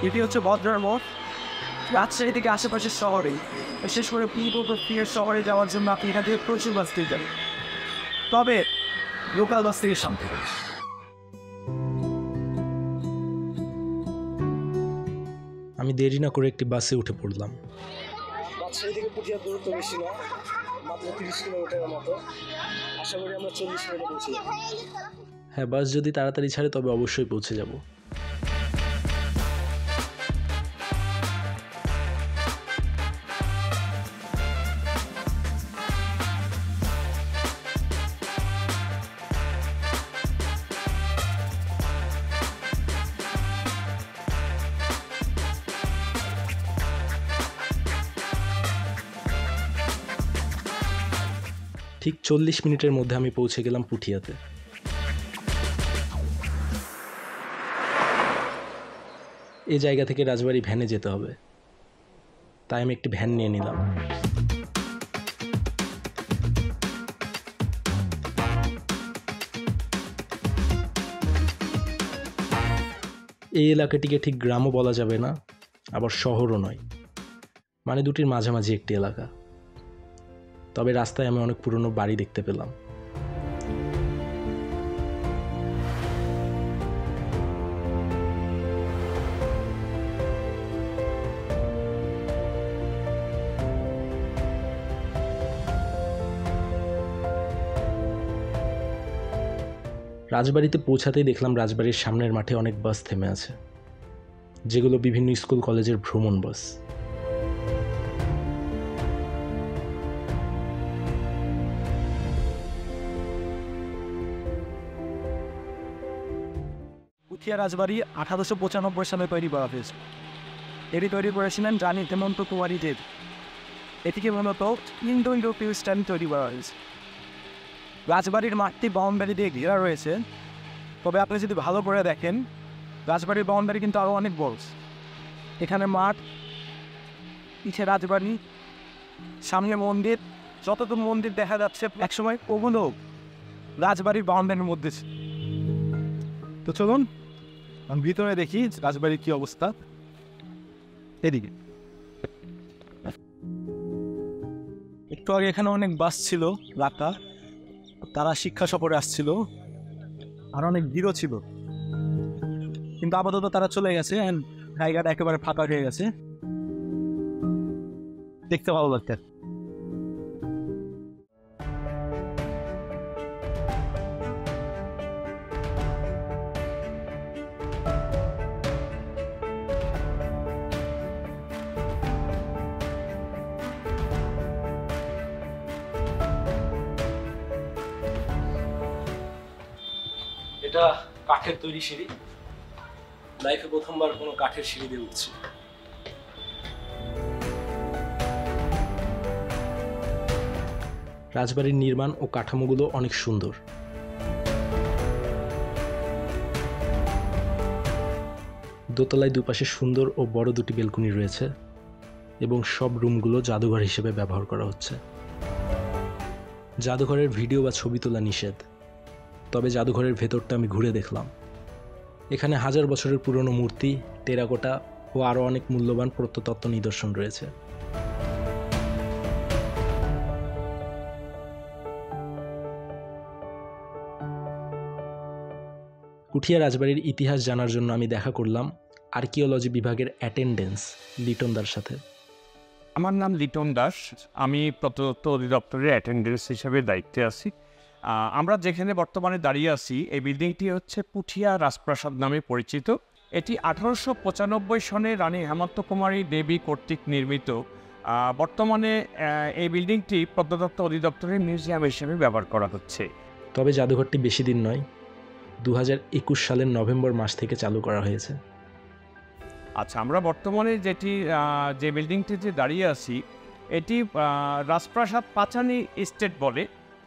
এটি হচ্ছে বদরার মোড়। রাজশাহী থেকে আশেপাশের শহরে, বিশেষ করে পূর্ব শহরে যাওয়ার জন্য আপনি এখান থেকে প্রচুর বাস পেয়ে যাবেন, তবে লোকাল বাস থেকে সামনে। আমি দেরি না করে একটি বাসে উঠে পড়লাম। রাজশাহী থেকে পুঠিয়ার দূরত্ব বেশি না, মাত্র 30 কিলোমিটারের মতো। আশা করি আমরা 40 মিনিটে পৌঁছে যাব। হ্যাঁ, বাস যদি তাড়াতাড়ি ছাড়ে তবে অবশ্যই পৌঁছে যাব। ঠিক 40 মিনিটের মধ্যে আমি পৌঁছে গেলাম পুঠিয়াতে। এই জায়গা থেকে রাজবাড়ি ভ্যানে যেতে হবে, তাই আমি একটি ভ্যান নিয়ে নিলাম। এই এলাকাটিকে ঠিক গ্রামও বলা যাবে না, আবার শহরও নয়, মানে দুটির মাঝামাঝি একটি এলাকা। তবে রাস্তায় আমি অনেক পুরনো বাড়ি দেখতে পেলাম। রাজবাড়িতে পৌঁছাতেই দেখলাম রাজবাড়ির সামনের মাঠে অনেক বাস থেমে আছে, যেগুলো বিভিন্ন স্কুল কলেজের ভ্রমণ বাস। পুঠিয়া রাজবাড়ি 1895 সালে তৈরি করা হয়েছে। এটি তৈরি করেছিলেন রানী হেমন্ত কুমারী দেব। এটিকে মূলত ইন্দো ইউরোপীয় স্টাইলে তৈরি করা হয়েছে। রাজবাড়ির মাঠটি বাউন্ডারি দিয়ে ঘেরা রয়েছে, তবে আপনি যদি ভালো করে দেখেন রাজবাড়ির বাউন্ডারি কিন্তু আরও অনেক বড়। এখানে মাঠ, পিছে রাজবাড়ি, সামনে মন্দির, যতদূর মন্দির দেখা যাচ্ছে একসময় ওগুলো রাজবাড়ির বাউন্ডারির মধ্যে ছিল। তো চলুন আমি ভিতরে দেখি রাজবাড়ির কি অবস্থা। এদিকে একটু আগে এখানে অনেক বাস ছিল রাখা, তারা শিক্ষা সফরে আসছিল, আর অনেক ভিড়ও ছিল, কিন্তু আপাতত তারা চলে গেছে। জায়গাটা একেবারে ফাঁকা হয়ে গেছে, দেখতে ভালো লাগছে। এটা কাঠের তৈরি সিঁড়ি। লাইফে প্রথমবার কোনো কাঠের সিঁড়ি দিয়ে উঠছি। রাজবাড়ির নির্মাণ ও কাঠামোগুলো অনেক সুন্দর। দোতলায় দুপাশে সুন্দর ও বড় দুটি বেলকনি রয়েছে এবং সব রুমগুলো জাদুঘর হিসেবে ব্যবহার করা হচ্ছে। জাদুঘরের ভিডিও বা ছবি তোলা নিষেধ, তবে জাদুঘরের ভেতরটা আমি ঘুরে দেখলাম। এখানে 1000 বছরের পুরনো মূর্তি, টেরাকোটা ও আরও অনেক মূল্যবান প্রত্নতত্ত্ব নিদর্শন রয়েছে। পুঠিয়া রাজবাড়ির ইতিহাস জানার জন্য আমি দেখা করলাম আর্কিওলজি বিভাগের অ্যাটেন্ডেন্স লিটনদার সাথে। আমার নাম লিটন দাস, আমি প্রত্নতত্ত্ব অধিদপ্তরের অ্যাটেন্ডেন্স হিসেবে দায়িত্বে আছি। আমরা যেখানে বর্তমানে দাঁড়িয়ে আছি এই বিল্ডিংটি হচ্ছে পুঠিয়া রাজপ্রাসাদ নামে পরিচিত। এটি 1895 সনে রানী হেমন্ত কুমারী দেবী কর্তৃক নির্মিত। বর্তমানে এই বিল্ডিংটি প্রত্নতত্ত্ব অধিদপ্তরের মিউজিয়াম হিসেবে ব্যবহার করা হচ্ছে। তবে জাদুঘরটি বেশি দিন নয়, 2021 সালের নভেম্বর মাস থেকে চালু করা হয়েছে। আচ্ছা, আমরা বর্তমানে যে বিল্ডিংটিতে দাঁড়িয়ে আছি এটি রাজপ্রাসাদ পাচানি এস্টেট বলে,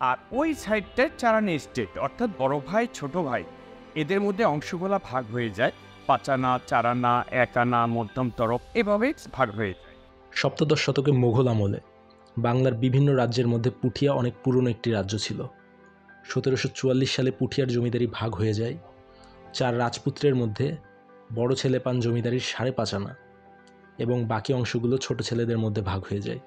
আর ওই সাইডটায় চারানি এস্টেট, অর্থাৎ বড় ভাই ছোট ভাই এদের মধ্যে অংশগুলো ভাগ হয়ে যায়। পাচানা, চারানা, একানা, মধ্যম তরফ এভাবে ভাগ হয়ে যায়। সপ্তদশ শতকে মোঘল আমলে বাংলার বিভিন্ন রাজ্যের মধ্যে পুঠিয়া অনেক পুরনো একটি রাজ্য ছিল। 1744 সালে পুঠিয়ার জমিদারি ভাগ হয়ে যায়। 4 রাজপুত্রের মধ্যে বড় ছেলে পান জমিদারির 5.5 আনা এবং বাকি অংশগুলো ছোট ছেলেদের মধ্যে ভাগ হয়ে যায়।